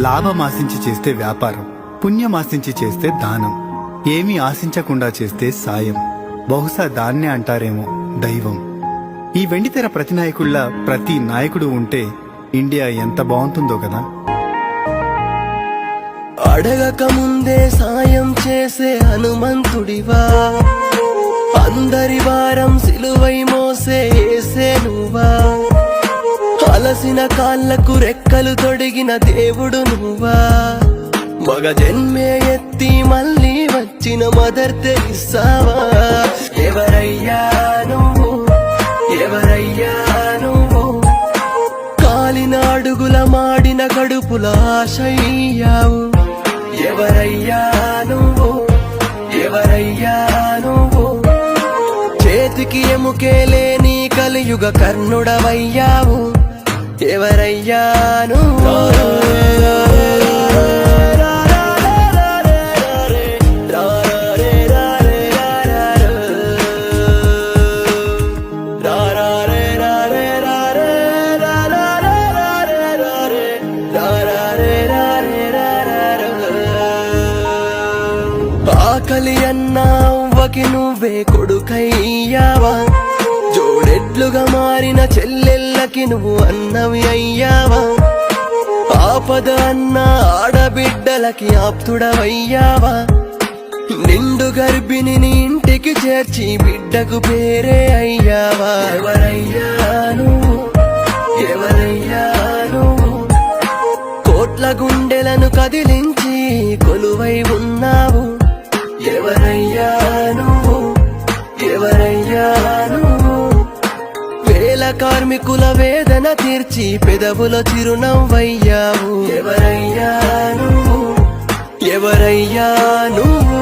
లాభం ఆశించి చేస్తే వ్యాపారం, పుణ్యం ఆశించి చేస్తే దానం, ఏమీ ఆశించకుండా చేస్తే సాయం. బహుశా దాన్నే అంటారేమో దైవం. ఈ వెండితెర ప్రతినాయకుళ్ళ ప్రతి నాయకుడు ఉంటే ఇండియా ఎంత బాగుంటుందో కదా. అడగక ముందే సాయం చేసే హనుమంతుడివా, అందరి వారం సిలువై మోసే యేసే నువ్వా, అలసిన కాళ్లకు రెక్కలు తొడిగిన దేవుడు నువ్వా, మగ జన్మే ఎత్తి మళ్ళీ వచ్చిన మదర్ తెరిసావా. ఎవరయ్యా నువ్వు, ఎవరయ్యా నువ్వు, కాలిన అడుగుల మాడిన కడుపుల ఆశయ్యావు. ఎవరయ్యా నువ్వు, ఎవరయ్యా నువ్వు, చేతికి ఎముకే లేని కలియుగ కర్ణుడవయ్యావు. ఎవరయ్యా నువ్వు. ఆకలి అన్న అవ్వకి నువ్వే కొడుకయ్యావా, జోడెడ్లుగా మారిన చెల్లెళ్ళకి నువ్వు అన్నవి అయ్యావా, ఆపద అన్న ఆడబిడ్డలకి ఆప్తుడవయ్యావా, నిండు గర్భిణిని ఇంటికి చేర్చి బిడ్డకు పేరే అయ్యావా. ఎవరయ్యా నువ్వు, ఎవరయ్యా నువ్వు, కోట్ల గుండెలను కదిలించి కొలువై ఉన్నావు. ఎవరయ్యా నువ్వు, ఎవరయ్యా నువ్వు, వేల కార్మికుల వేదన తీర్చి పెదవుల చిరునవ్వయ్యావు. ఎవరయ్యా నువ్వు, ఎవరయ్యా నువ్వు.